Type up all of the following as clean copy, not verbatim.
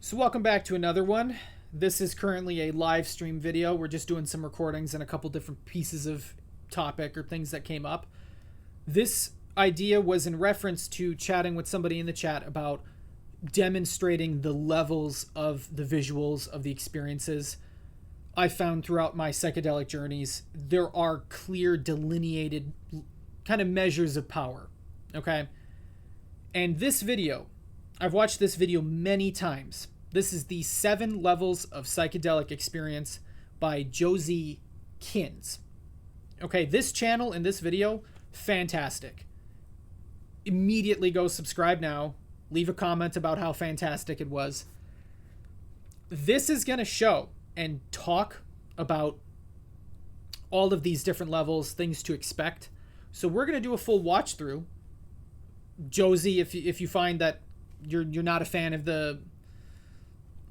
So welcome back to another one. This is currently a live stream video. We're just doing some recordings and a couple different pieces of topic or things that came up. This idea was in reference to chatting with somebody in the chat about demonstrating the levels of the visuals of the experiences. I found throughout my psychedelic journeys, there are clear delineated kind of measures of power. Okay? And this video, I've watched this video many times. This is the 7 levels of psychedelic experience by Josie. Okay, this channel and this video, fantastic. Immediately go subscribe now. Leave a comment about how fantastic it was. This is going to show and talk about all of these different levels, things to expect. So we're going to do a full watch through. Josie, if you find that you're not a fan of the...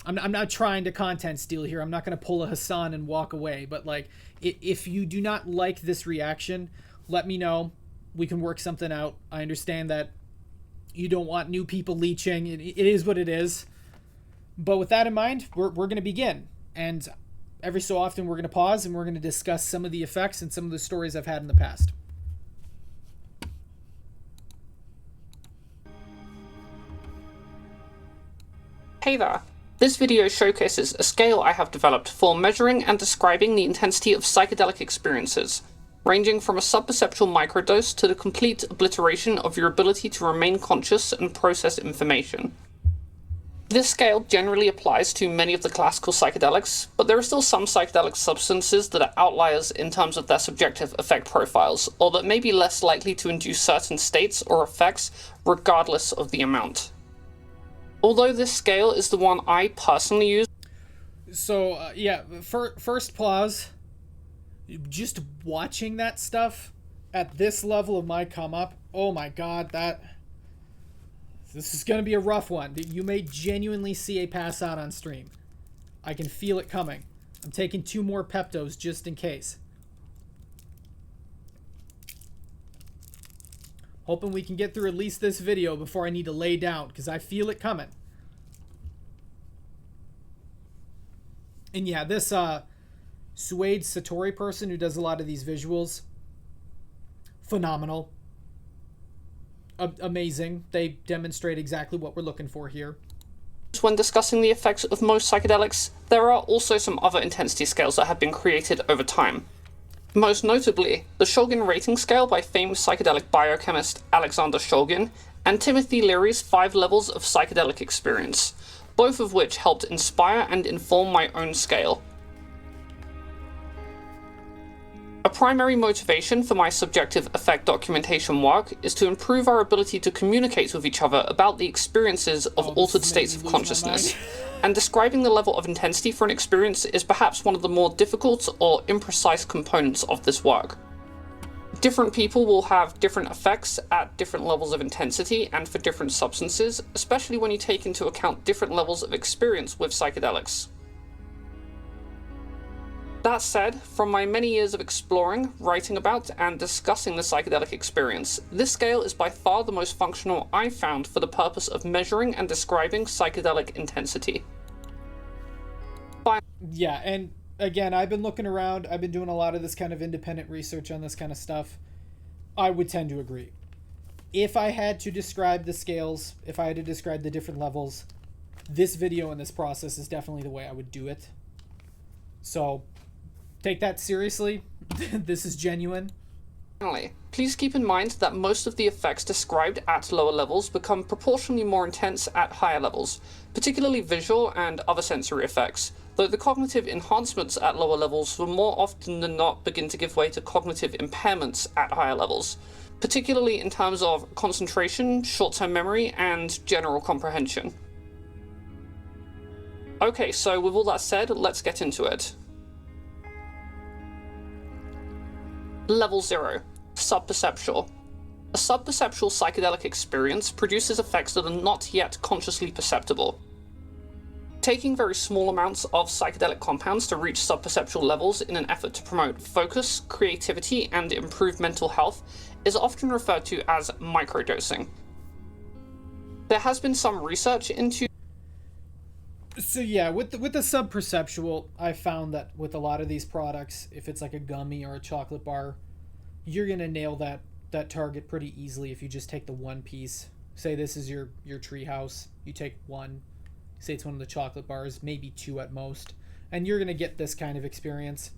I'm not trying to content steal here. I'm not going to pull a Hassan and walk away. But like, if you do not like this reaction, let me know. We can work something out. I understand that you don't want new people leeching. It is what it is. But with that in mind, we're going to begin. And every so often we're going to pause and we're going to discuss some of the effects and some of the stories I've had in the past. Hey there. This video showcases a scale I have developed for measuring and describing the intensity of psychedelic experiences, ranging from a subperceptual microdose to the complete obliteration of your ability to remain conscious and process information. This scale generally applies to many of the classical psychedelics, but there are still some psychedelic substances that are outliers in terms of their subjective effect profiles, or that may be less likely to induce certain states or effects regardless of the amount. Although this scale is the one I personally use. So, first pause. Just watching that stuff at this level of my come up, oh my god, this is going to be a rough one. You may genuinely see a pass out on stream. I can feel it coming. I'm taking 2 more Peptos just in case. Hoping we can get through at least this video before I need to lay down, because I feel it coming. And yeah, this Suede Satori person who does a lot of these visuals, phenomenal. Amazing. They demonstrate exactly what we're looking for here. When discussing the effects of most psychedelics, there are also some other intensity scales that have been created over time. Most notably, the Shulgin rating scale by famed psychedelic biochemist Alexander Shulgin, and Timothy Leary's 5 levels of psychedelic experience, both of which helped inspire and inform my own scale. A primary motivation for my subjective effect documentation work is to improve our ability to communicate with each other about the experiences of altered states of consciousness. And describing the level of intensity for an experience is perhaps one of the more difficult or imprecise components of this work. Different people will have different effects at different levels of intensity and for different substances, especially when you take into account different levels of experience with psychedelics. That said, from my many years of exploring, writing about, and discussing the psychedelic experience, this scale is by far the most functional I've found for the purpose of measuring and describing psychedelic intensity. Yeah, and again, I've been looking around. I've been doing a lot of this kind of independent research on this kind of stuff. I would tend to agree. If I had to describe the scales, if I had to describe the different levels, this video and this process is definitely the way I would do it. So, take that seriously. This is genuine. Finally, please keep in mind that most of the effects described at lower levels become proportionally more intense at higher levels, particularly visual and other sensory effects, though the cognitive enhancements at lower levels will more often than not begin to give way to cognitive impairments at higher levels, particularly in terms of concentration, short-term memory, and general comprehension. Okay, so with all that said, let's get into it. Level 0. Subperceptual. A subperceptual psychedelic experience produces effects that are not yet consciously perceptible. Taking very small amounts of psychedelic compounds to reach subperceptual levels in an effort to promote focus, creativity, and improve mental health is often referred to as microdosing. There has been some research into So yeah, with the subperceptual, I found that with a lot of these products, if it's like a gummy or a chocolate bar, you're gonna nail that target pretty easily if you just take the one piece. Say this is your tree house, you take one. Say it's one of the chocolate bars, maybe two at most, and you're gonna get this kind of experience.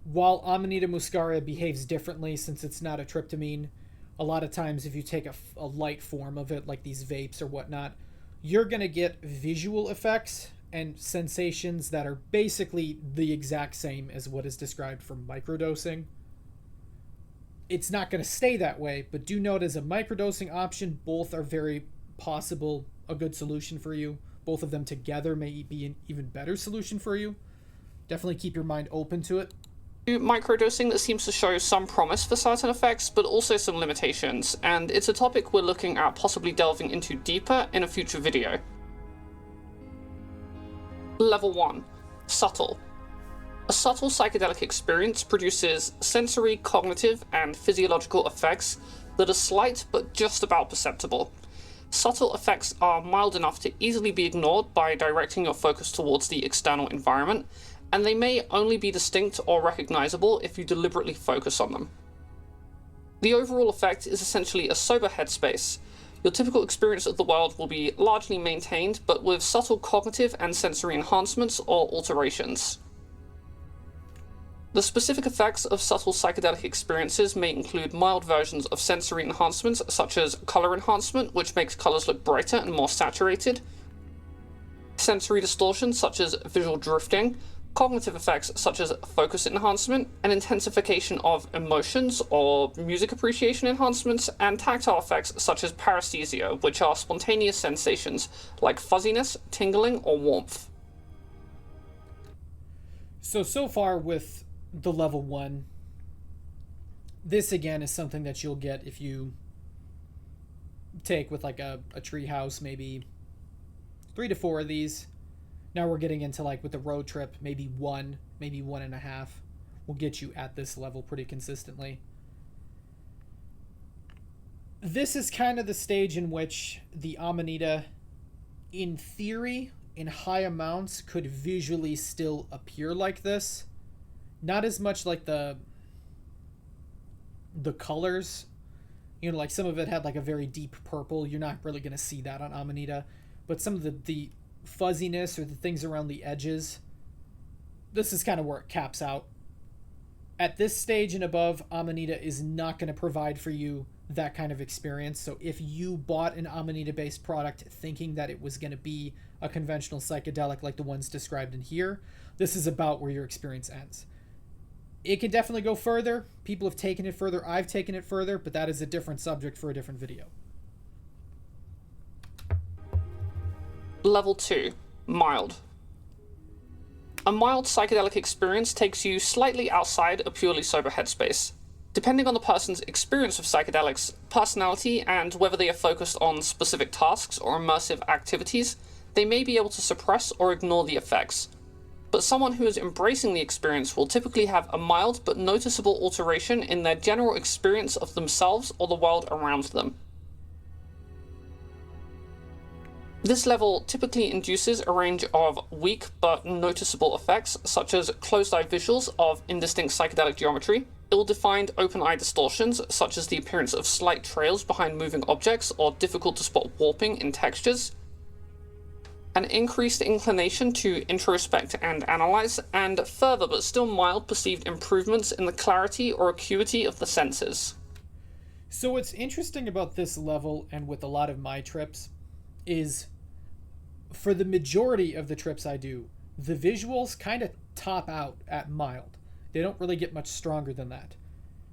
While Amanita muscaria behaves differently since it's not a tryptamine, a lot of times if you take a light form of it, like these vapes or whatnot, you're going to get visual effects and sensations that are basically the exact same as what is described for microdosing. It's not going to stay that way, but do note as a microdosing option, both are very possible a good solution for you. Both of them together may be an even better solution for you. Definitely keep your mind open to it. Microdosing that seems to show some promise for certain effects, but also some limitations, and it's a topic we're looking at possibly delving into deeper in a future video. Level 1. Subtle. A subtle psychedelic experience produces sensory, cognitive, and physiological effects that are slight but just about perceptible. Subtle effects are mild enough to easily be ignored by directing your focus towards the external environment, and they may only be distinct or recognizable if you deliberately focus on them. The overall effect is essentially a sober headspace. Your typical experience of the world will be largely maintained, but with subtle cognitive and sensory enhancements or alterations. The specific effects of subtle psychedelic experiences may include mild versions of sensory enhancements, such as color enhancement, which makes colors look brighter and more saturated, sensory distortion, such as visual drifting, cognitive effects such as focus enhancement, and intensification of emotions or music appreciation enhancements, and tactile effects such as paresthesia, which are spontaneous sensations like fuzziness, tingling, or warmth. So far with the level 1, this again is something that you'll get if you take with like a tree house, maybe 3 to 4 of these. Now we're getting into like with the road trip, maybe 1, maybe 1.5 will get you at this level pretty consistently. This is kind of the stage in which the Amanita, in theory, in high amounts, could visually still appear like this. Not as much like the colors. You know, like some of it had like a very deep purple. You're not really going to see that on Amanita. But some of the fuzziness or the things around the edges, this is kind of where it caps out. At this stage and above, Amanita is not going to provide for you that kind of experience. So if you bought an Amanita based product thinking that it was going to be a conventional psychedelic like the ones described in here, this is about where your experience ends. It can definitely go further. People have taken it further. I've taken it further, but that is a different subject for a different video. Level 2. Mild. A mild psychedelic experience takes you slightly outside a purely sober headspace. Depending on the person's experience of psychedelics, personality, and whether they are focused on specific tasks or immersive activities, they may be able to suppress or ignore the effects. But someone who is embracing the experience will typically have a mild but noticeable alteration in their general experience of themselves or the world around them. This level typically induces a range of weak but noticeable effects, such as closed-eye visuals of indistinct psychedelic geometry, ill-defined open-eye distortions, such as the appearance of slight trails behind moving objects or difficult-to-spot warping in textures, an increased inclination to introspect and analyze, and further but still mild perceived improvements in the clarity or acuity of the senses. So what's interesting about this level, and with a lot of my trips, is for the majority of the trips I do, the visuals kind of top out at mild. They don't really get much stronger than that.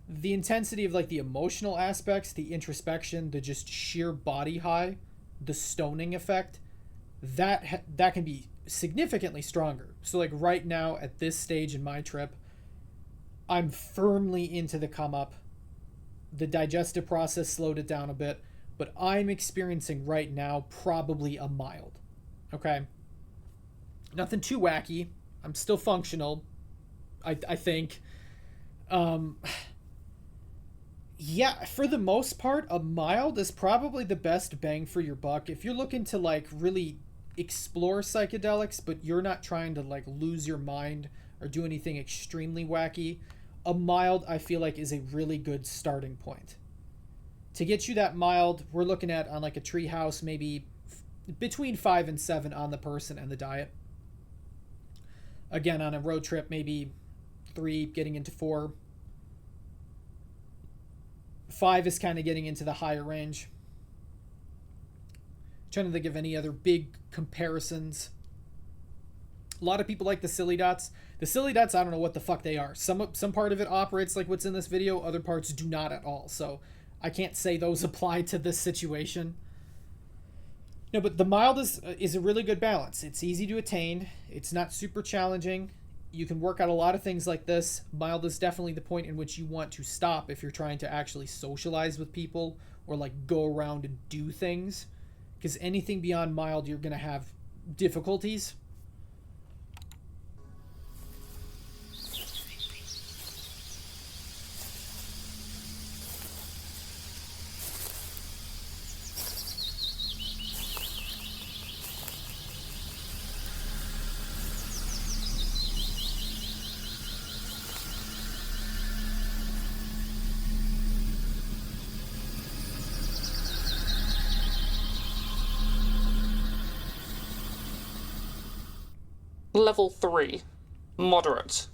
The intensity of like the emotional aspects, the introspection, the just sheer body high, the stoning effect, that can be significantly stronger. So like right now at this stage in my trip, I'm firmly into the come up. The digestive process slowed it down a bit, but I'm experiencing right now probably a mild. Okay? Nothing too wacky. I'm still functional, I think. Yeah, for the most part, a mild is probably the best bang for your buck. If you're looking to like really explore psychedelics, but you're not trying to like lose your mind or do anything extremely wacky, a mild I feel like is a really good starting point. To get you that mild, we're looking at on like a tree house maybe between 5 and 7 on the person and the diet. Again, on a road trip, maybe 3 getting into 4. 5 is kind of getting into the higher range. Trying to think of any other big comparisons. A lot of people like the silly dots. The silly dots, I don't know what the fuck they are. Some part of it operates like what's in this video, other parts do not at all. So I can't say those apply to this situation. No, but the mild is a really good balance. It's easy to attain. It's not super challenging. You can work out a lot of things like this. Mild is definitely the point in which you want to stop if you're trying to actually socialize with people or like go around and do things. Because anything beyond mild, you're going to have difficulties. Level 3. Moderate.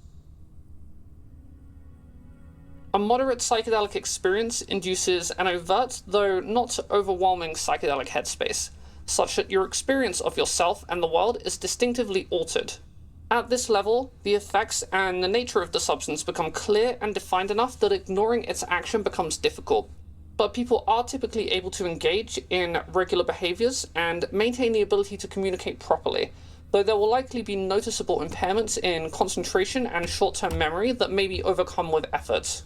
A moderate psychedelic experience induces an overt, though not overwhelming psychedelic headspace, such that your experience of yourself and the world is distinctively altered. At this level, the effects and the nature of the substance become clear and defined enough that ignoring its action becomes difficult. But people are typically able to engage in regular behaviors and maintain the ability to communicate properly, though there will likely be noticeable impairments in concentration and short-term memory that may be overcome with effort.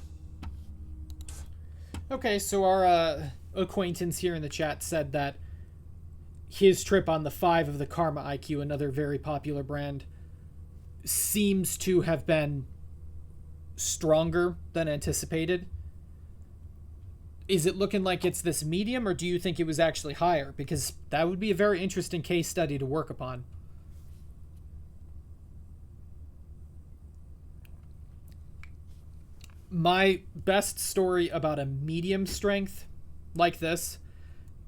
Okay, so our acquaintance here in the chat said that his trip on the 5 of the Karma IQ, another very popular brand, seems to have been stronger than anticipated. Is it looking like it's this medium, or do you think it was actually higher? Because that would be a very interesting case study to work upon. My best story about a medium strength like this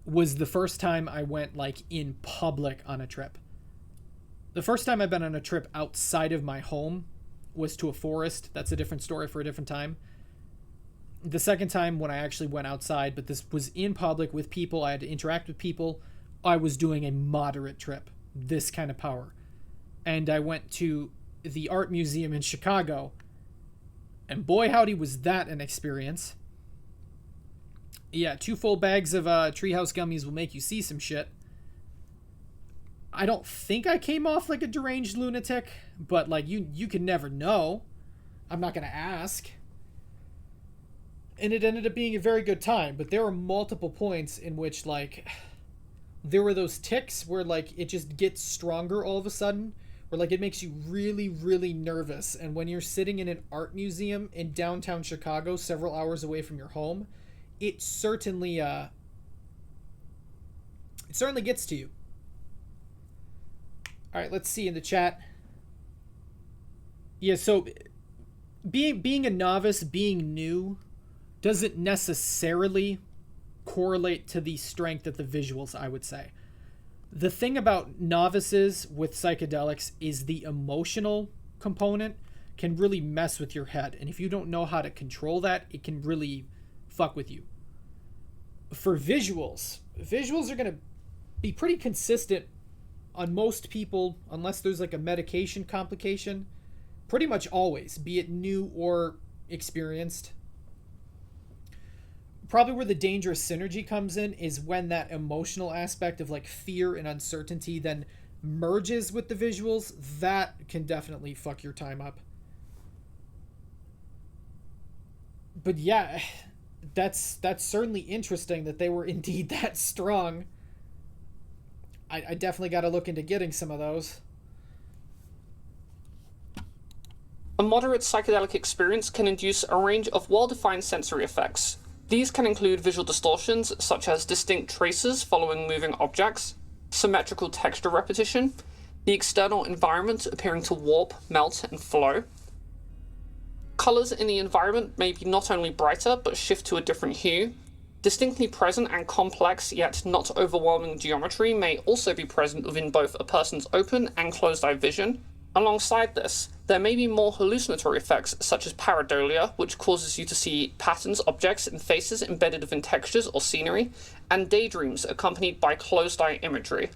was the first time I went like in public on a trip. The first time I've been on a trip outside of my home was to a forest. That's a different story for a different time. The second time when I actually went outside, but this was in public with people, I had to interact with people, I was doing a moderate trip, this kind of power. And I went to the art museum in Chicago, and boy howdy was that an experience. Yeah, 2 full bags of treehouse gummies will make you see some shit. I don't think I came off like a deranged lunatic, but like you can never know. I'm not gonna ask. And it ended up being a very good time, but there were multiple points in which like there were those tics where like it just gets stronger all of a sudden, where like it makes you really, really nervous. And when you're sitting in an art museum in downtown Chicago, several hours away from your home, it certainly gets to you. All right, let's see in the chat. Yeah, so being a novice, being new, doesn't necessarily correlate to the strength of the visuals, I would say. The thing about novices with psychedelics is the emotional component can really mess with your head. And if you don't know how to control that, it can really fuck with you. For visuals are going to be pretty consistent on most people, unless there's like a medication complication, pretty much always, be it new or experienced. Probably where the dangerous synergy comes in is when that emotional aspect of like fear and uncertainty then merges with the visuals. That can definitely fuck your time up. But yeah, that's certainly interesting that they were indeed that strong. I definitely got to look into getting some of those. A moderate psychedelic experience can induce a range of well-defined sensory effects. These can include visual distortions, such as distinct traces following moving objects, symmetrical texture repetition, the external environment appearing to warp, melt, and flow. Colours in the environment may be not only brighter, but shift to a different hue. Distinctly present and complex, yet not overwhelming geometry may also be present within both a person's open and closed-eye vision. Alongside this, there may be more hallucinatory effects such as pareidolia, which causes you to see patterns, objects, and faces embedded within textures or scenery, and daydreams accompanied by closed-eye imagery.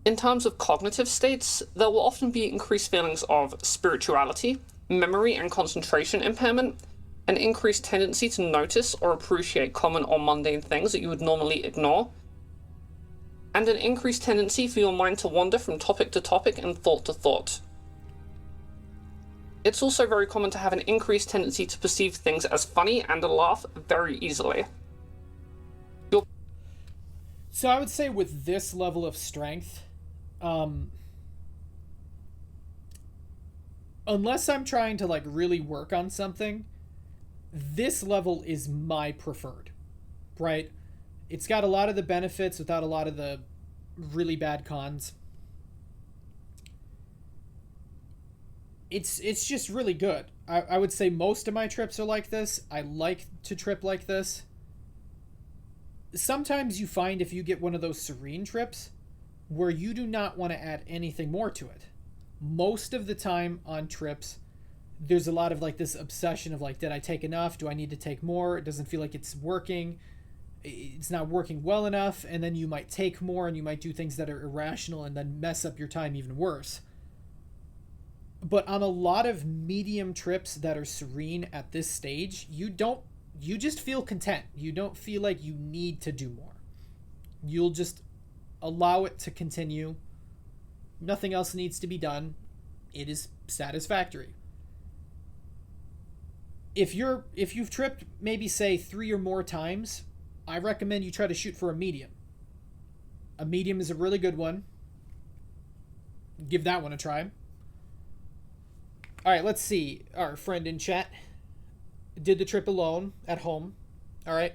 In terms of cognitive states, there will often be increased feelings of spirituality, memory and concentration impairment, an increased tendency to notice or appreciate common or mundane things that you would normally ignore, and an increased tendency for your mind to wander from topic to topic and thought to thought. It's also very common to have an increased tendency to perceive things as funny and to laugh very easily. So I would say with this level of strength, unless I'm trying to like really work on something, this level is my preferred, right? It's got a lot of the benefits without a lot of the really bad cons. It's just really good. I would say most of my trips are like this. I like to trip like this. Sometimes you find if you get one of those serene trips where you do not want to add anything more to it. Most of the time on trips, there's a lot of like this obsession of like, did I take enough? Do I need to take more? It doesn't feel like it's working. It's not working well enough. And then you might take more and you might do things that are irrational and then mess up your time even worse. But on a lot of medium trips that are serene at this stage, you just feel content. You don't feel like you need to do more. You'll just allow it to continue. Nothing else needs to be done. It is satisfactory. If you've tripped maybe say 3 or more times, I recommend you try to shoot for a medium. A medium is a really good one. Give that one a try. All right, let's see. Our friend in chat did the trip alone at home. All right.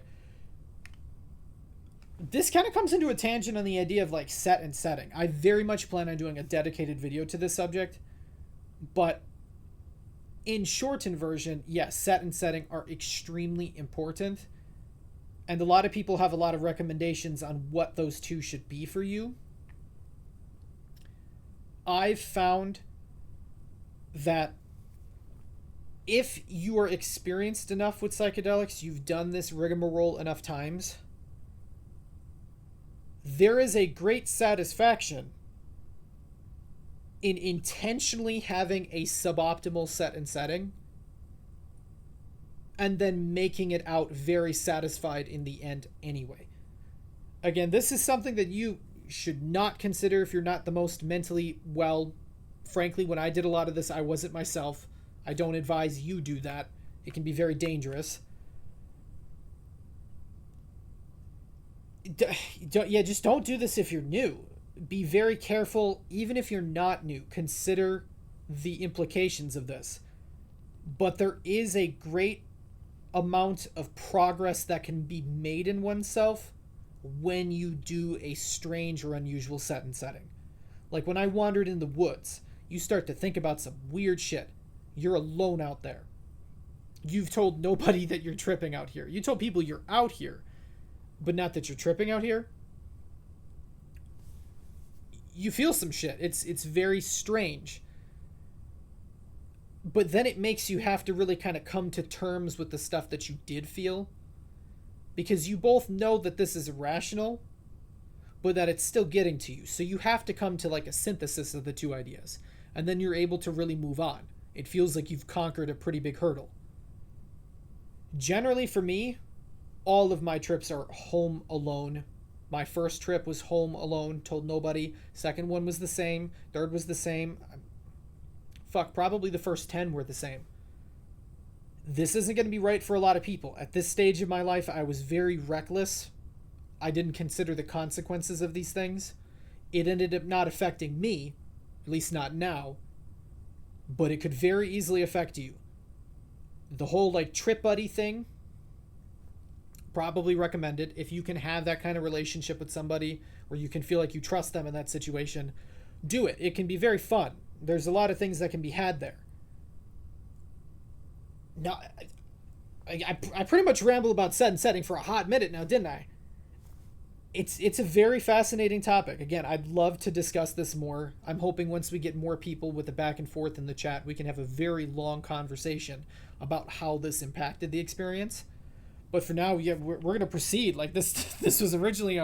This kind of comes into a tangent on the idea of like set and setting. I very much plan on doing a dedicated video to this subject, but in shortened version, yes, set and setting are extremely important. And a lot of people have a lot of recommendations on what those two should be for you. I've found that if you are experienced enough with psychedelics, you've done this rigmarole enough times, there is a great satisfaction in intentionally having a suboptimal set and setting and then making it out very satisfied in the end anyway. Again, this is something that you should not consider if you're not the most mentally well. Frankly, when I did a lot of this, I wasn't myself. I don't advise you do that. It can be very dangerous. Just don't do this if you're new. Be very careful, even if you're not new. Consider the implications of this. But there is a great amount of progress that can be made in oneself when you do a strange or unusual set and setting. Like when I wandered in the woods, you start to think about some weird shit. You're alone out there. You've told nobody that you're tripping out here. You told people you're out here, but not that you're tripping out here. You feel some shit. It's very strange. But then it makes you have to really kind of come to terms with the stuff that you did feel. Because you both know that this is irrational, but that it's still getting to you. So you have to come to like a synthesis of the two ideas. And then you're able to really move on. It feels like you've conquered a pretty big hurdle. Generally for me, all of my trips are home alone. My first trip was home alone, told nobody. Second one was the same. Third was the same. Probably the first 10 were the same. This isn't going to be right for a lot of people. At this stage of my life, I was very reckless. I didn't consider the consequences of these things. It ended up not affecting me, at least not now, but it could very easily affect you. The whole like trip buddy thing, probably recommend it. If you can have that kind of relationship with somebody where you can feel like you trust them in that situation, do it. It can be very fun. There's a lot of things that can be had there. Now, I pretty much rambled about set and setting for a hot minute now, didn't I? It's a very fascinating topic. Again, I'd love to discuss this more. I'm hoping once we get more people with the back and forth in the chat, we can have a very long conversation about how this impacted the experience. But for now, yeah, we're going to proceed. Like this was originally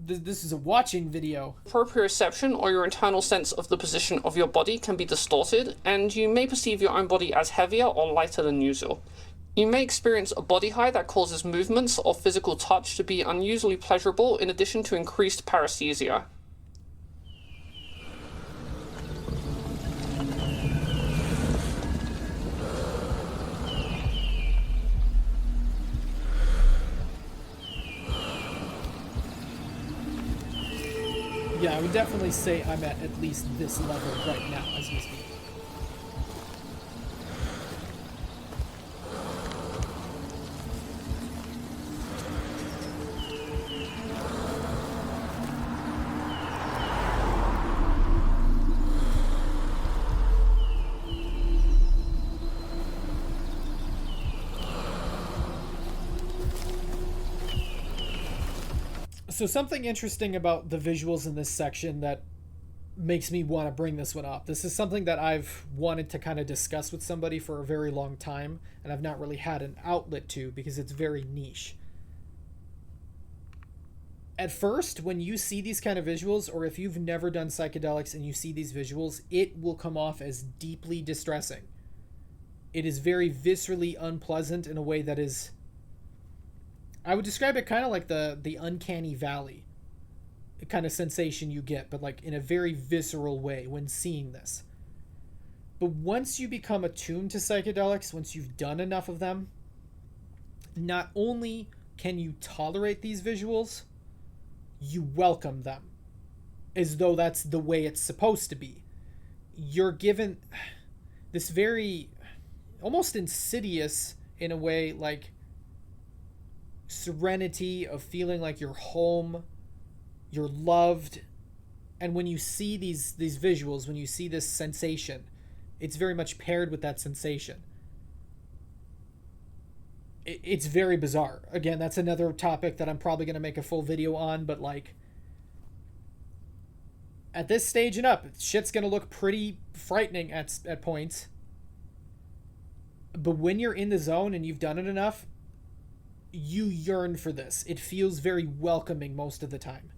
this is a watching video. Proprioception, or your internal sense of the position of your body, can be distorted, and you may perceive your own body as heavier or lighter than usual. You may experience a body high that causes movements or physical touch to be unusually pleasurable, in addition to increased paresthesia. Yeah, I would definitely say I'm at least this level right now as we speak. So something interesting about the visuals in this section that makes me want to bring this one up. This is something that I've wanted to kind of discuss with somebody for a very long time, and I've not really had an outlet to because it's very niche. At first, when you see these kind of visuals, or if you've never done psychedelics and you see these visuals, it will come off as deeply distressing. It is very viscerally unpleasant in a way that is... I would describe it kind of like the uncanny valley kind of sensation you get, but like in a very visceral way when seeing this. But once you become attuned to psychedelics, once you've done enough of them, not only can you tolerate these visuals, you welcome them as though that's the way it's supposed to be. You're given this very almost insidious, in a way, like serenity of feeling like you're home, you're loved. And when you see these visuals, when you see this sensation, it's very much paired with that sensation. It's very bizarre. Again, that's another topic that I'm probably going to make a full video on, but like at this stage and up, shit's going to look pretty frightening at points. But when you're in the zone and you've done it enough, you yearn for this. It feels very welcoming most of the time.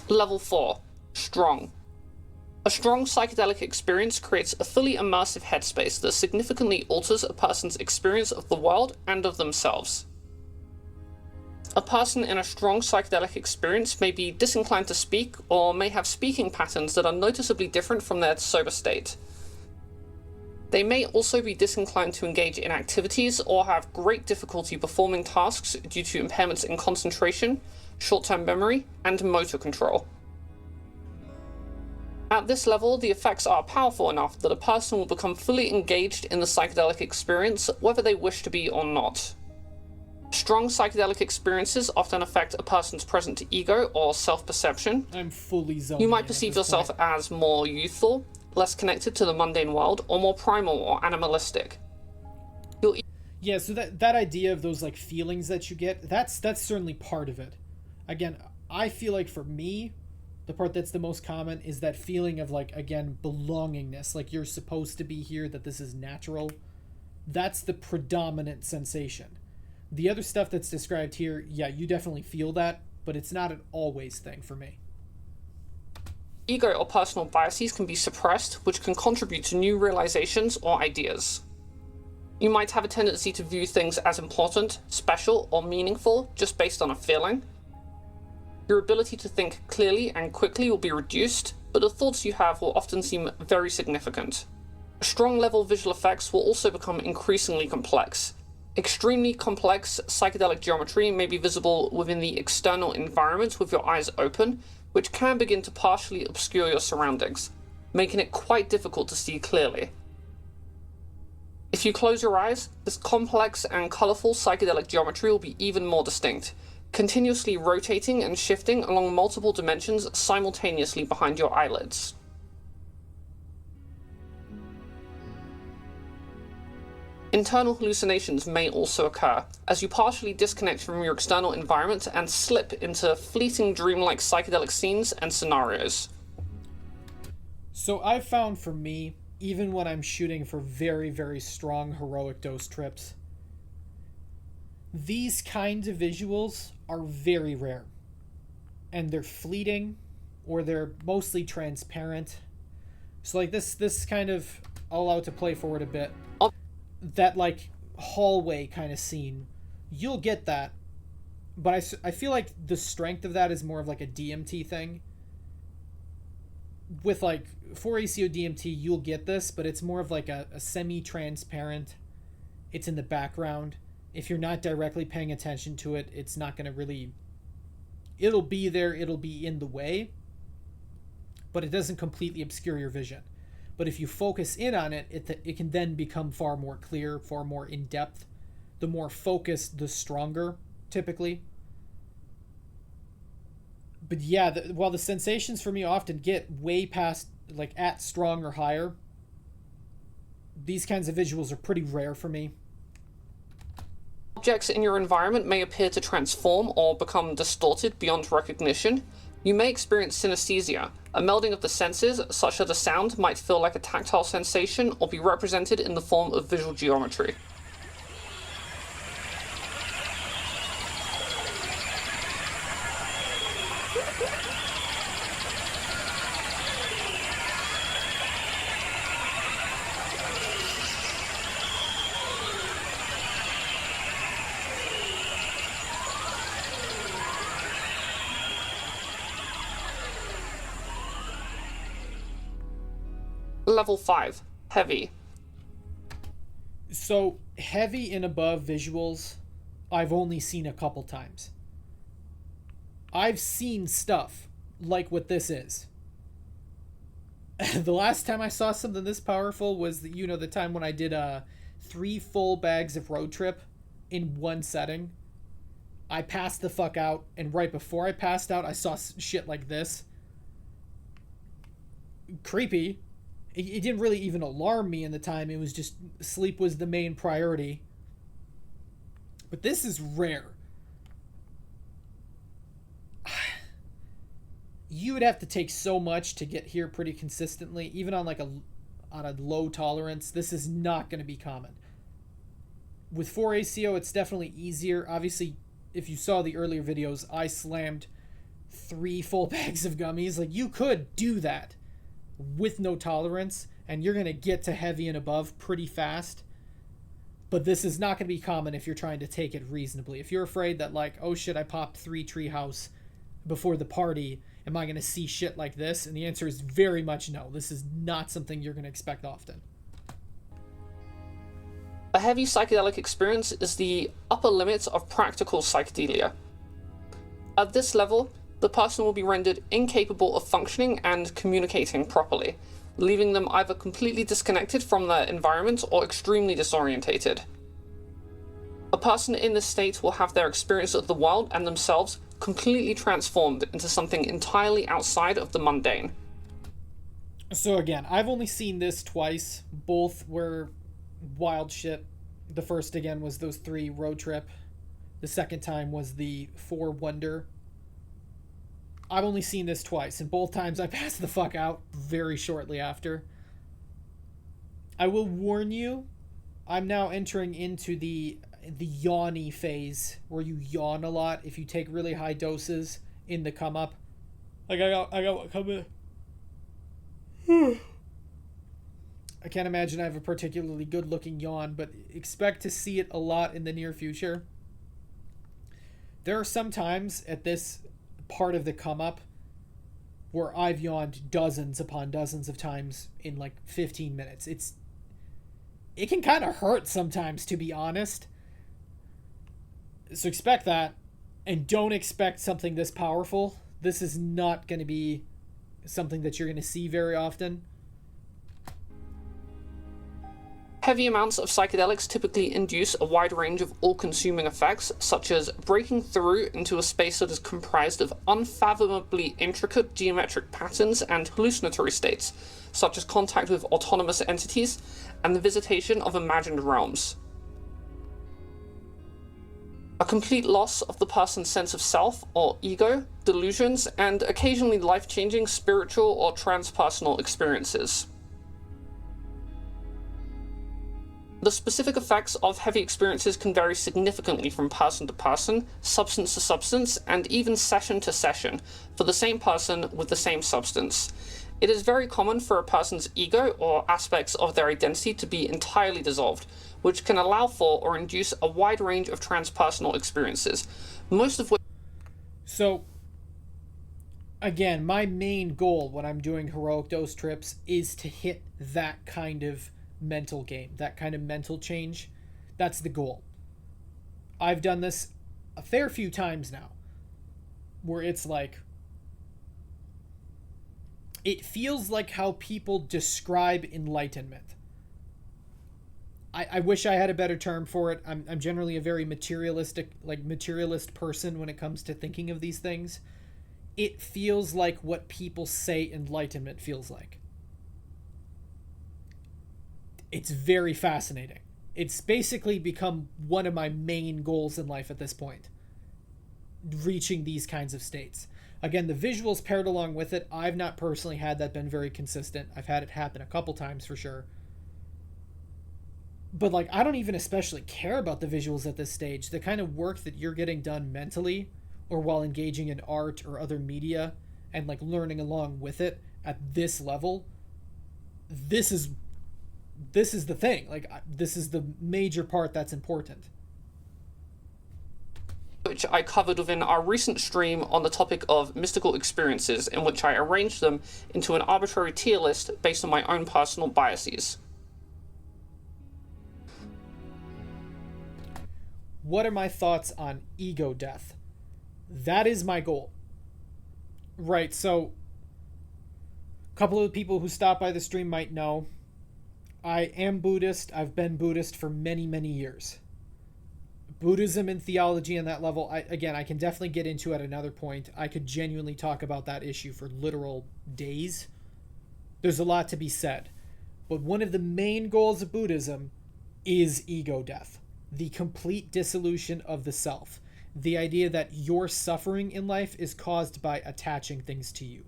Level 4. Strong. A strong psychedelic experience creates a fully immersive headspace that significantly alters a person's experience of the world and of themselves. A person in a strong psychedelic experience may be disinclined to speak, or may have speaking patterns that are noticeably different from their sober state. They may also be disinclined to engage in activities or have great difficulty performing tasks due to impairments in concentration, short-term memory, and motor control. At this level, the effects are powerful enough that a person will become fully engaged in the psychedelic experience, whether they wish to be or not. Strong psychedelic experiences often affect a person's present ego or self-perception. I'm fully zoned. You might perceive yourself as more youthful, less connected to the mundane world, or more primal or animalistic. Yeah, so that idea of those like feelings that you get, that's certainly part of it. Again, I feel like for me, the part that's the most common is that feeling of like, again, belongingness, like you're supposed to be here, that this is natural. That's the predominant sensation. The other stuff that's described here, yeah, you definitely feel that, but it's not an always thing for me. Ego or personal biases can be suppressed, which can contribute to new realizations or ideas. You might have a tendency to view things as important, special, or meaningful just based on a feeling. Your ability to think clearly and quickly will be reduced, but the thoughts you have will often seem very significant. Strong level visual effects will also become increasingly complex. Extremely complex psychedelic geometry may be visible within the external environment with your eyes open, which can begin to partially obscure your surroundings, making it quite difficult to see clearly. If you close your eyes, this complex and colourful psychedelic geometry will be even more distinct, continuously rotating and shifting along multiple dimensions simultaneously behind your eyelids. Internal hallucinations may also occur, as you partially disconnect from your external environment and slip into fleeting dreamlike psychedelic scenes and scenarios. So I've found for me, even when I'm shooting for very, very strong heroic dose trips, these kinds of visuals are very rare. And they're fleeting, or they're mostly transparent. So like this kind of, I'll allow it to play forward a bit. That like hallway kind of scene, you'll get that. But I feel like the strength of that is more of like a DMT thing. With like 4ACO DMT, you'll get this, but it's more of like a semi-transparent, it's in the background. If you're not directly paying attention to it, it's not going to really, it'll be there, it'll be in the way, but it doesn't completely obscure your vision. But if you focus in on it, it can then become far more clear, far more in-depth. The more focused, the stronger, typically. But yeah, while the sensations for me often get way past, like at strong or higher, these kinds of visuals are pretty rare for me. Objects in your environment may appear to transform or become distorted beyond recognition. You may experience synesthesia, a melding of the senses such that a sound might feel like a tactile sensation or be represented in the form of visual geometry. Level 5. Heavy. So, heavy and above visuals, I've only seen a couple times. I've seen stuff like what this is. The last time I saw something this powerful was, the time when I did 3 full bags of Road Trip in one setting. I passed the fuck out, and right before I passed out, I saw shit like this. Creepy. It didn't really even alarm me in the time. It was just sleep was the main priority. But this is rare. You would have to take so much to get here pretty consistently, even on on a low tolerance. This is not going to be common. With 4ACO, it's definitely easier. Obviously, if you saw the earlier videos, I slammed 3 full bags of gummies. Like, you could do that with no tolerance, and you're going to get to heavy and above pretty fast. But this is not going to be common if you're trying to take it reasonably. If you're afraid that, like, oh shit, I popped 3 Treehouse before the party, am I going to see shit like this? And the answer is very much no. This is not something you're going to expect often. A heavy psychedelic experience is the upper limit of practical psychedelia. At this level, the person will be rendered incapable of functioning and communicating properly, leaving them either completely disconnected from their environment or extremely disorientated. A person in this state will have their experience of the world and themselves completely transformed into something entirely outside of the mundane. So again, I've only seen this twice. Both were wild shit. The first, again, was those 3 Road Trip. The second time was the 4 Wonder. I've only seen this twice, and both times I passed the fuck out very shortly after. I will warn you, I'm now entering into the yawny phase, where you yawn a lot if you take really high doses in the come up. Like, I got what coming. I can't imagine I have a particularly good looking yawn, but expect to see it a lot in the near future. There are some times at this part of the come up where I've yawned dozens upon dozens of times in like 15 minutes. It can kind of hurt sometimes, to be honest. So expect that, and don't expect something this powerful. This is not going to be something that you're going to see very often. Heavy amounts of psychedelics typically induce a wide range of all-consuming effects, such as breaking through into a space that is comprised of unfathomably intricate geometric patterns and hallucinatory states, such as contact with autonomous entities and the visitation of imagined realms. A complete loss of the person's sense of self or ego, delusions, and occasionally life-changing spiritual or transpersonal experiences. The specific effects of heavy experiences can vary significantly from person to person, substance to substance, and even session to session, for the same person with the same substance. It is very common for a person's ego or aspects of their identity to be entirely dissolved, which can allow for or induce a wide range of transpersonal experiences, most of which... So, again, my main goal when I'm doing heroic dose trips is to hit that kind of mental game, that kind of mental change. That's the goal. I've done this a fair few times now, where it's like, it feels like how people describe enlightenment. I wish I had a better term for it. I'm generally a very materialist person when it comes to thinking of these things. It feels like what people say enlightenment feels like. It's very fascinating. It's basically become one of my main goals in life at this point. Reaching these kinds of states. Again, the visuals paired along with it, I've not personally had that been very consistent. I've had it happen a couple times for sure. But like, I don't even especially care about the visuals at this stage. The kind of work that you're getting done mentally or while engaging in art or other media and like learning along with it at this level, this is the thing. Like, this is the major part that's important. Which I covered within our recent stream on the topic of mystical experiences, in which I arranged them into an arbitrary tier list based on my own personal biases. What are my thoughts on ego death? That is my goal. Right, so a couple of the people who stop by the stream might know I am Buddhist. I've been Buddhist for many, many years. Buddhism and theology on that level, I can definitely get into at another point. I could genuinely talk about that issue for literal days. There's a lot to be said. But one of the main goals of Buddhism is ego death. The complete dissolution of the self. The idea that your suffering in life is caused by attaching things to you.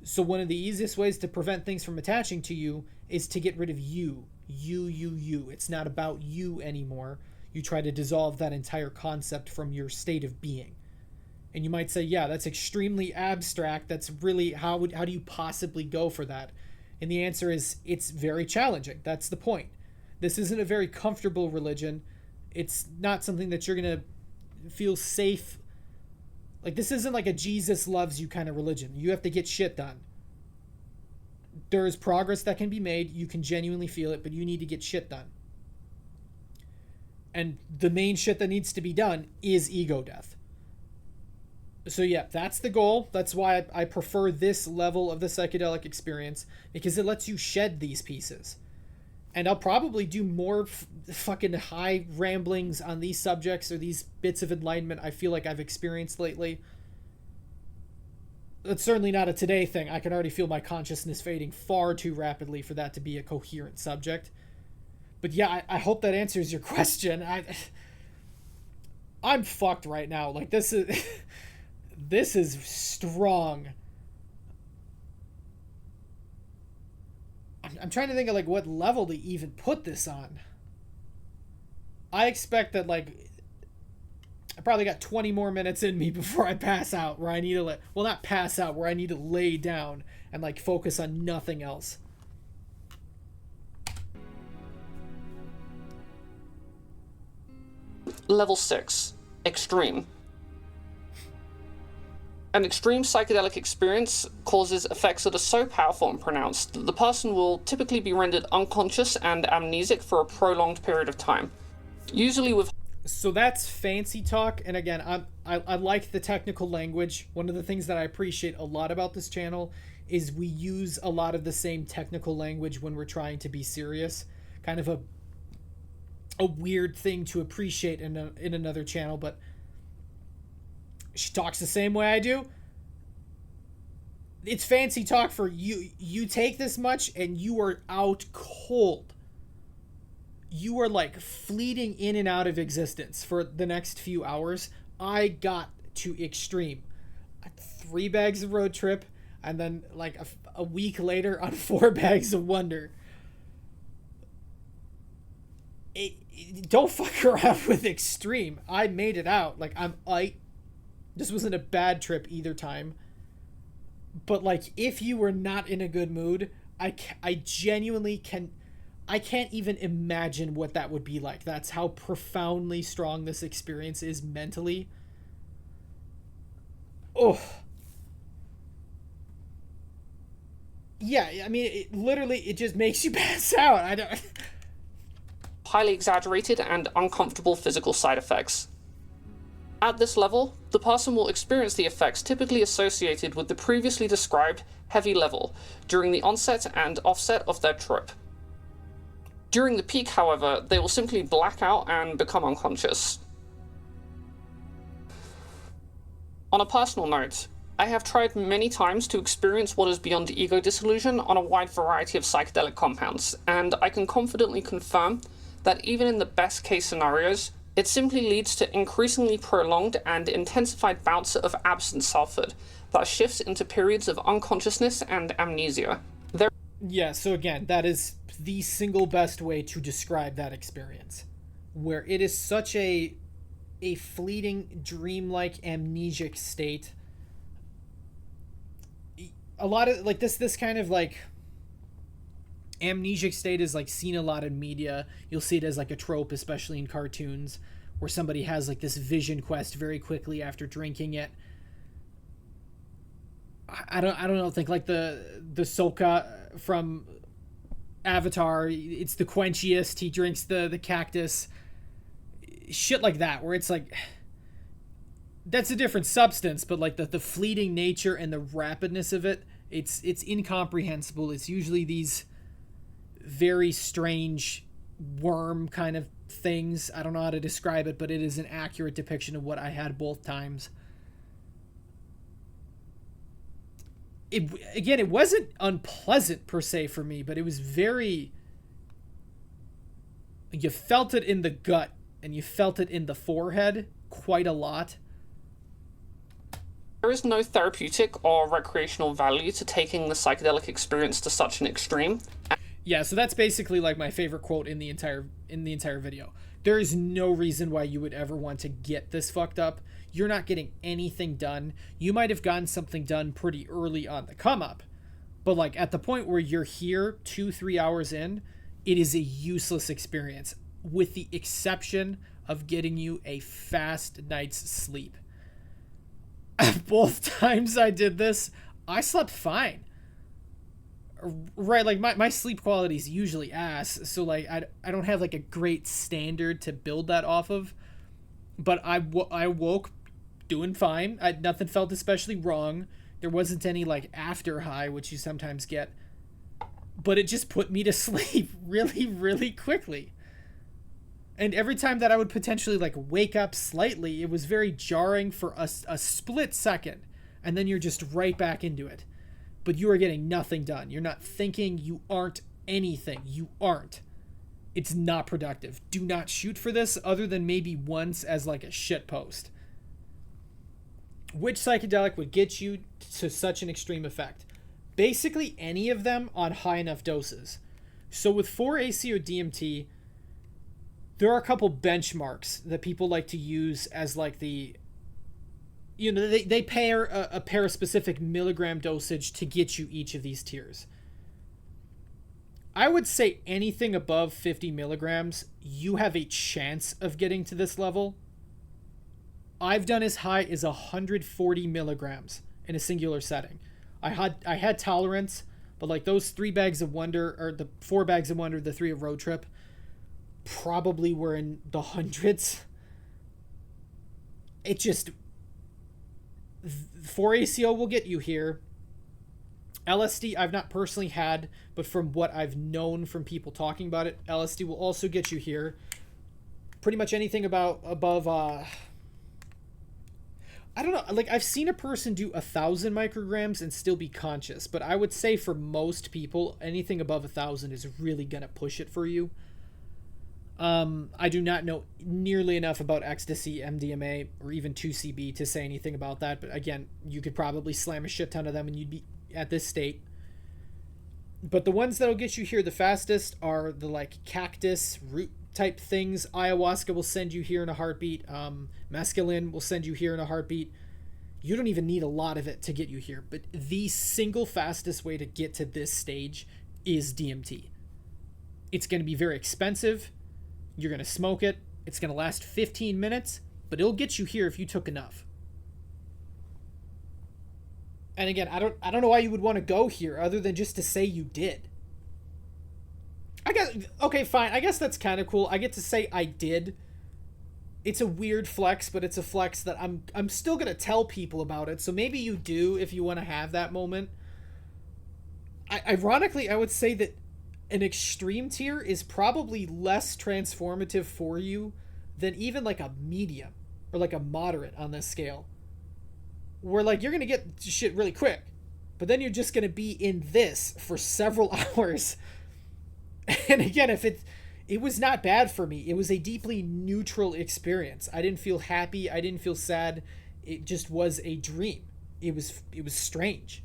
So one of the easiest ways to prevent things from attaching to you is to get rid of you. You. It's not about you anymore. You try to dissolve that entire concept from your state of being. And you might say, yeah, that's extremely abstract. That's really, how do you possibly go for that? And the answer is, it's very challenging. That's the point. This isn't a very comfortable religion. It's not something that you're going to feel safe. Like, this isn't like a Jesus loves you kind of religion. You have to get shit done. There is progress that can be made. You can genuinely feel it, but you need to get shit done. And the main shit that needs to be done is ego death. So yeah, that's the goal. That's why I prefer this level of the psychedelic experience, because it lets you shed these pieces. And I'll probably do more fucking high ramblings on these subjects or these bits of enlightenment I feel like I've experienced lately. It's certainly not a today thing. I can already feel my consciousness fading far too rapidly for that to be a coherent subject. But yeah, I hope that answers your question. I'm fucked right now. Like, this is this is strong. I'm trying to think of like what level to even put this on. I expect that like I probably got 20 more minutes in me before I pass out, where I need to not pass out, where I need to lay down and like focus on nothing else. Level 6. Extreme. An extreme psychedelic experience causes effects that are so powerful and pronounced that the person will typically be rendered unconscious and amnesic for a prolonged period of time. Usually with... So that's fancy talk, and again, I like the technical language. One of the things that I appreciate a lot about this channel is we use a lot of the same technical language when we're trying to be serious. Kind of a weird thing to appreciate in another channel, but she talks the same way I do. It's fancy talk for you. You take this much and you are out cold. You are like fleeting in and out of existence for the next few hours. I got to extreme. 3 bags of road trip, and then like a week later on 4 bags of wonder. Don't fuck around with extreme. I made it out. Like this wasn't a bad trip either time. But like, if you were not in a good mood, I genuinely can't even imagine what that would be like. That's how profoundly strong this experience is mentally. Oh. Yeah, I mean, it just makes you pass out. I don't... highly exaggerated and uncomfortable physical side effects. At this level, the person will experience the effects typically associated with the previously described heavy level during the onset and offset of their trip. During the peak, however, they will simply black out and become unconscious. On a personal note, I have tried many times to experience what is beyond ego disillusion on a wide variety of psychedelic compounds, and I can confidently confirm that even in the best case scenarios, it simply leads to increasingly prolonged and intensified bouts of absent selfhood that shifts into periods of unconsciousness and amnesia. Yeah, so again, that is the single best way to describe that experience, where it is such a fleeting, dreamlike, amnesic state. A lot of like this kind of like amnesic state is like seen a lot in media. You'll see it as like a trope, especially in cartoons, where somebody has like this vision quest very quickly after drinking it. I don't know. Think like the Sokka from Avatar. It's the quenchiest. He drinks the cactus. Shit like that, where it's like, that's a different substance, but like the fleeting nature and the rapidness of it, it's incomprehensible. It's usually these very strange worm kind of things. I don't know how to describe it, but it is an accurate depiction of what I had both times. It wasn't unpleasant per se for me, but it was very... You felt it in the gut, and you felt it in the forehead quite a lot. There is no therapeutic or recreational value to taking the psychedelic experience to such an extreme. Yeah, so that's basically like my favorite quote in the entire video. There is no reason why you would ever want to get this fucked up. You're not getting anything done. You might have gotten something done pretty early on the come up, but like at the point where you're here 2-3 hours in, it is a useless experience, with the exception of getting you a fast night's sleep. Both times I did this, I slept fine. Right, like my sleep quality is usually ass, so like I don't have like a great standard to build that off of, but I woke doing fine. Nothing felt especially wrong. There wasn't any like after high, which you sometimes get, but it just put me to sleep really, really quickly. And every time that I would potentially like wake up slightly, it was very jarring for a split second, and then you're just right back into it. But you are getting nothing done. You're not thinking. You aren't anything. You aren't. It's not productive. Do not shoot for this other than maybe once as like a shit post. Which psychedelic would get you to such an extreme effect? Basically any of them on high enough doses. So with 4-AC or DMT, there are a couple benchmarks that people like to use as like the... You know, they pair a specific milligram dosage to get you each of these tiers. I would say anything above 50 milligrams, you have a chance of getting to this level. I've done as high as 140 milligrams in a singular setting. I had tolerance, but like those 3 bags of wonder, or the 4 bags of wonder, the 3 of road trip, probably were in the hundreds. It just 4-ACO will get you here. LSD I've not personally had, but from what I've known from people talking about it, LSD will also get you here. Pretty much anything above I don't know, like I've seen a person do 1,000 micrograms and still be conscious, but I would say for most people anything above 1,000 is really gonna push it for you. I do not know nearly enough about ecstasy, MDMA, or even 2CB to say anything about that, but again, you could probably slam a shit ton of them and you'd be at this state. But the ones that'll get you here the fastest are the like cactus root type things. Ayahuasca will send you here in a heartbeat. Mescaline will send you here in a heartbeat. You don't even need a lot of it to get you here, but the single fastest way to get to this stage is DMT. It's going to be very expensive. You're going to smoke it. It's going to last 15 minutes, but it'll get you here if you took enough. And again, I don't know why you would want to go here other than just to say you did. I guess, okay, fine. I guess that's kind of cool. I get to say I did. It's a weird flex, but it's a flex that I'm still going to tell people about it. So maybe you do if you want to have that moment. Ironically, I would say that an extreme tier is probably less transformative for you than even like a medium or like a moderate on this scale. Where like you're going to get shit really quick, but then you're just going to be in this for several hours. And again, if it was not bad for me. It was a deeply neutral experience. I didn't feel happy. I didn't feel sad. It just was a dream. It was strange.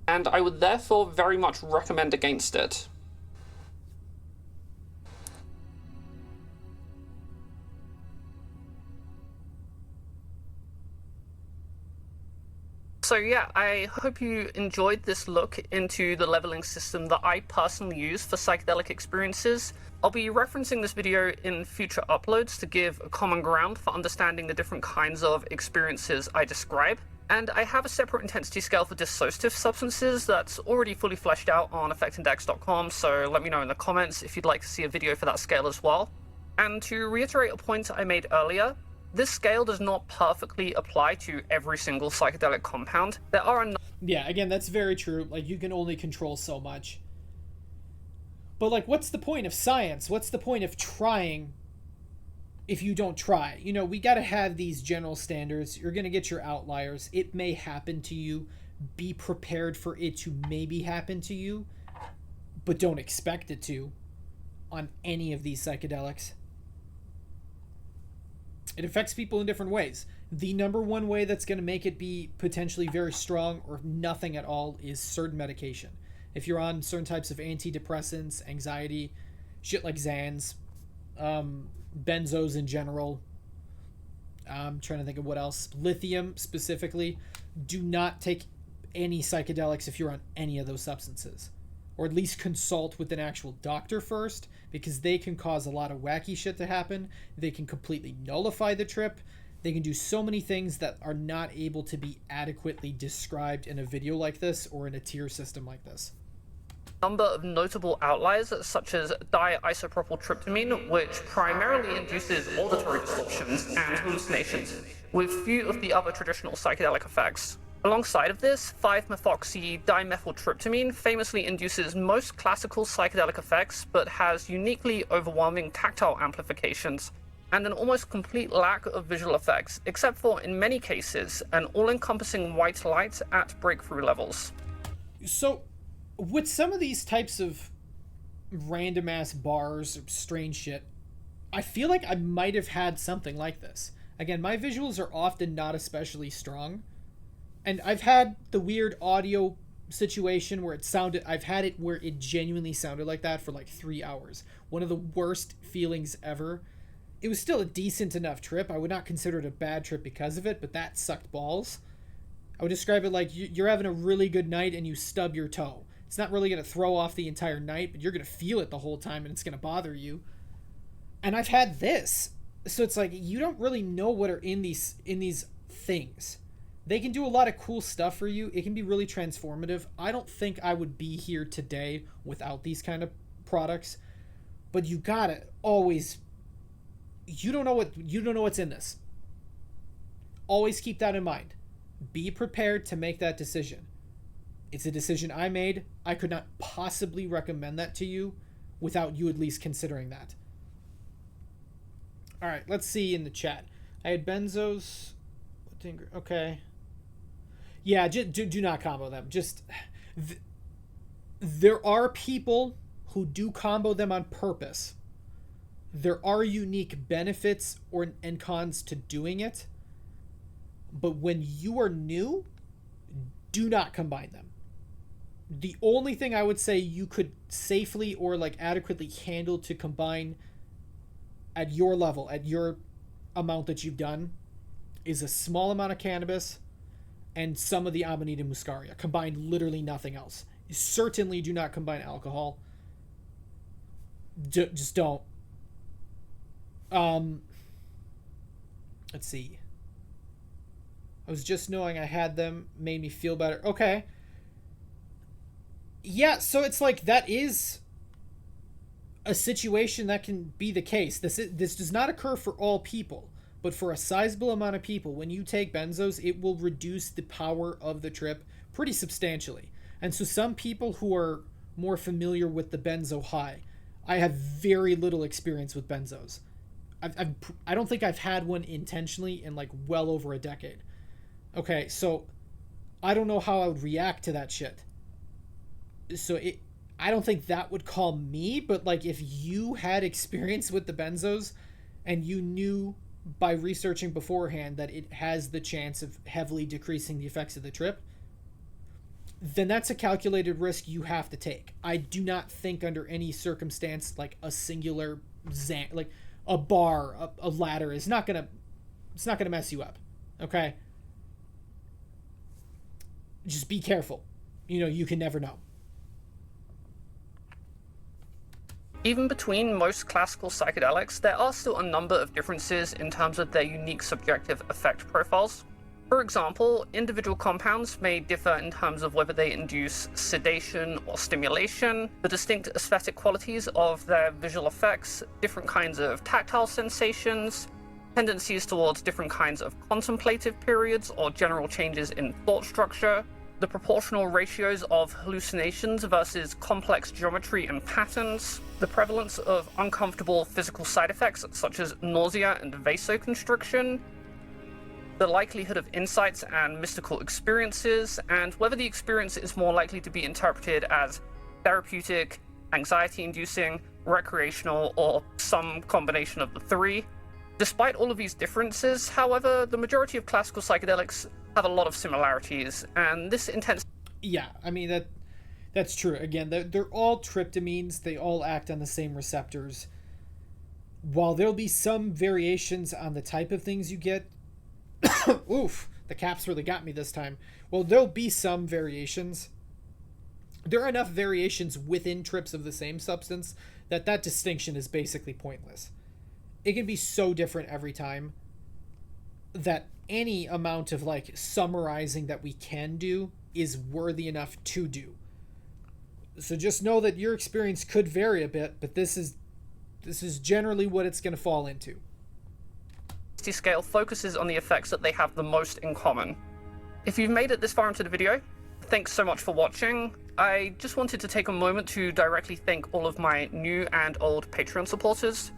And I would therefore very much recommend against it. So yeah, I hope you enjoyed this look into the leveling system that I personally use for psychedelic experiences. I'll be referencing this video in future uploads to give a common ground for understanding the different kinds of experiences I describe. And I have a separate intensity scale for dissociative substances that's already fully fleshed out on effectindex.com, so let me know in the comments if you'd like to see a video for that scale as well. And to reiterate a point I made earlier, this scale does not perfectly apply to every single psychedelic compound. There are Yeah, again, that's very true. Like, you can only control so much. But, like, what's the point of science? What's the point of trying if you don't try? You know, we gotta have these general standards. You're gonna get your outliers. It may happen to you. Be prepared for it to maybe happen to you, but don't expect it to on any of these psychedelics. It affects people in different ways. The number one way that's going to make it be potentially very strong or nothing at all is certain medication. If you're on certain types of antidepressants, anxiety, shit like Xans, benzos in general, I'm trying to think of what else, lithium specifically, do not take any psychedelics if you're on any of those substances. Or at least consult with an actual doctor first, because they can cause a lot of wacky shit to happen. They can completely nullify the trip. They can do so many things that are not able to be adequately described in a video like this or in a tier system like this. Number of notable outliers, such as diisopropyltryptamine, which primarily induces auditory distortions and hallucinations, with few of the other traditional psychedelic effects. Alongside of this, 5-methoxy-dimethyltryptamine famously induces most classical psychedelic effects, but has uniquely overwhelming tactile amplifications, and an almost complete lack of visual effects, except for, in many cases, an all-encompassing white light at breakthrough levels. So, with some of these types of random-ass bars or strange shit, I feel like I might have had something like this. Again, my visuals are often not especially strong, and I've had the weird audio situation where I've had it where it genuinely sounded like that for like 3 hours. One of the worst feelings ever. It was still a decent enough trip. I would not consider it a bad trip because of it, but that sucked balls. I would describe it like you're having a really good night and you stub your toe. It's not really going to throw off the entire night, but you're going to feel it the whole time and it's going to bother you. And I've had this. So it's like you don't really know what are in these things. They can do a lot of cool stuff for you. It can be really transformative. I don't think I would be here today without these kind of products. But you gotta always, you don't know what's in this. Always keep that in mind. Be prepared to make that decision. It's a decision I made. I could not possibly recommend that to you without you at least considering that. All right, let's see in the chat. I had benzos. Okay. Yeah, do not combo them. There are people who do combo them on purpose. There are unique benefits and cons to doing it. But when you are new, do not combine them. The only thing I would say you could safely or like adequately handle to combine at your level, at your amount that you've done, is a small amount of cannabis and some of the Amanita muscaria. Combine literally nothing else. Certainly do not combine alcohol. Just don't. Let's see. I was just knowing I had them made me feel better. Okay. Yeah, so it's like that is a situation that can be the case. This does not occur for all people, but for a sizable amount of people, when you take benzos, it will reduce the power of the trip pretty substantially. And so some people who are more familiar with the benzo high, I have very little experience with benzos. I don't think I've had one intentionally in like well over a decade. Okay, so I don't know how I would react to that shit. So I don't think that would call me, but like if you had experience with the benzos and you knew by researching beforehand that it has the chance of heavily decreasing the effects of the trip, then that's a calculated risk you have to take. I do not think under any circumstance like a singular like a bar, a ladder is not gonna mess you up. Okay, just be careful. You can never know. Even between most classical psychedelics, there are still a number of differences in terms of their unique subjective effect profiles. For example, individual compounds may differ in terms of whether they induce sedation or stimulation, the distinct aesthetic qualities of their visual effects, different kinds of tactile sensations, tendencies towards different kinds of contemplative periods or general changes in thought structure, the proportional ratios of hallucinations versus complex geometry and patterns, the prevalence of uncomfortable physical side effects such as nausea and vasoconstriction, the likelihood of insights and mystical experiences, and whether the experience is more likely to be interpreted as therapeutic, anxiety-inducing, recreational, or some combination of the three. Despite all of these differences, however, the majority of classical psychedelics have a lot of similarities, and this intense... Yeah, I mean, that's true. Again, they're all tryptamines. They all act on the same receptors. While there'll be some variations on the type of things you get... Oof, the caps really got me this time. Well, there'll be some variations. There are enough variations within trips of the same substance that distinction is basically pointless. It can be so different every time that any amount of like summarizing that we can do is worthy enough to do. So just know that your experience could vary a bit, but this is generally what it's going to fall into. Scale focuses on the effects that they have the most in common. If you've made it this far into the video, thanks so much for watching. I just wanted to take a moment to directly thank all of my new and old Patreon supporters.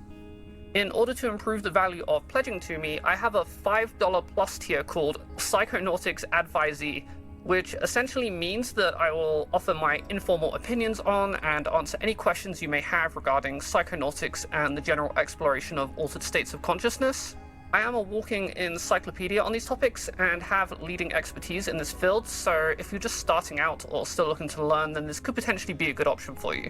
In order to improve the value of pledging to me, I have a $5 plus tier called Psychonautics Advisee, which essentially means that I will offer my informal opinions on and answer any questions you may have regarding psychonautics and the general exploration of altered states of consciousness. I am a walking encyclopedia on these topics and have leading expertise in this field, so if you're just starting out or still looking to learn, then this could potentially be a good option for you.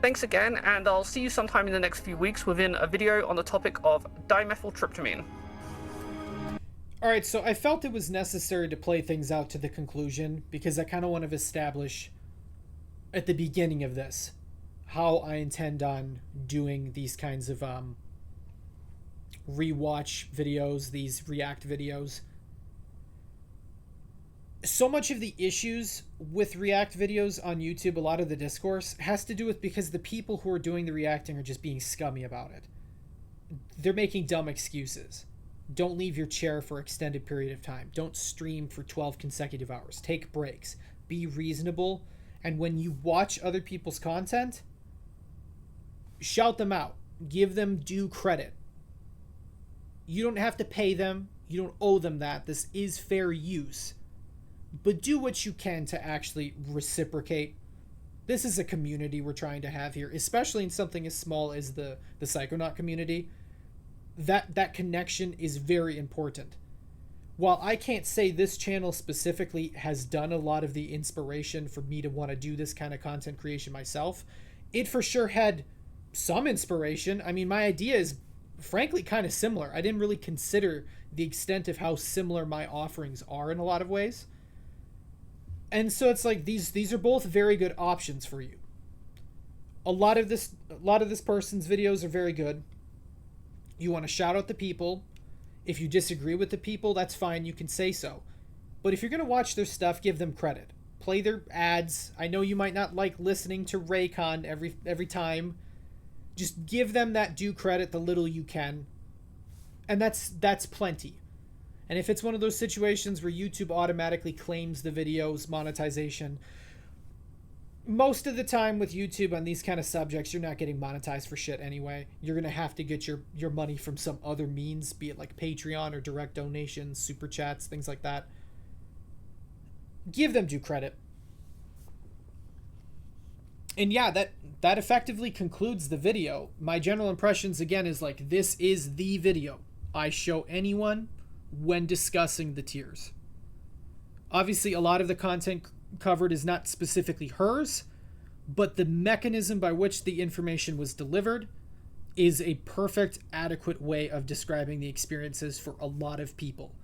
Thanks again, and I'll see you sometime in the next few weeks within a video on the topic of dimethyltryptamine. Alright, so I felt it was necessary to play things out to the conclusion because I kind of want to establish at the beginning of this how I intend on doing these kinds of rewatch videos, these react videos. So much of the issues with React videos on YouTube, a lot of the discourse has to do with because the people who are doing the reacting are just being scummy about it. They're making dumb excuses. Don't leave your chair for extended period of time. Don't stream for 12 consecutive hours. Take breaks. Be reasonable. And when you watch other people's content, shout them out. Give them due credit. You don't have to pay them. You don't owe them that. This is fair use. But do what you can to actually reciprocate. This is a community we're trying to have here, especially in something as small as the Psychonaut community. That connection is very important. While I can't say this channel specifically has done a lot of the inspiration for me to want to do this kind of content creation myself, it for sure had some inspiration. I mean, my idea is frankly kind of similar. I didn't really consider the extent of how similar my offerings are in a lot of ways. And so it's like these are both very good options for you. A lot of this person's videos are very good. You want to shout out the people. If you disagree with the people, that's fine. You can say so. But if you're going to watch their stuff, give them credit. Play their ads. I know you might not like listening to Raycon every time. Just give them that due credit, the little you can. And that's plenty. And if it's one of those situations where YouTube automatically claims the video's monetization, most of the time with YouTube on these kind of subjects, you're not getting monetized for shit anyway. You're going to have to get your money from some other means, be it like Patreon or direct donations, super chats, things like that. Give them due credit. And yeah, that effectively concludes the video. My general impressions, again, is like, this is the video I show anyone when discussing the tiers. Obviously, a lot of the content covered is not specifically hers, but the mechanism by which the information was delivered is a perfect, adequate way of describing the experiences for a lot of people.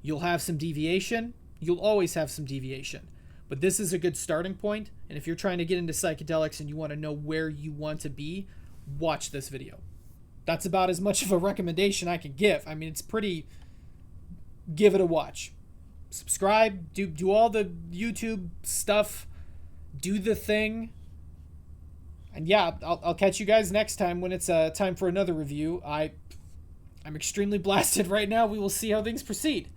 You'll have some deviation. You'll always have some deviation. But this is a good starting point, and if you're trying to get into psychedelics and you want to know where you want to be, watch this video. That's about as much of a recommendation I can give. I mean, it's pretty... Give it a watch. Subscribe, do all the YouTube stuff, do the thing. And yeah, I'll catch you guys next time when it's time for another review. I'm extremely blasted right now. We will see how things proceed.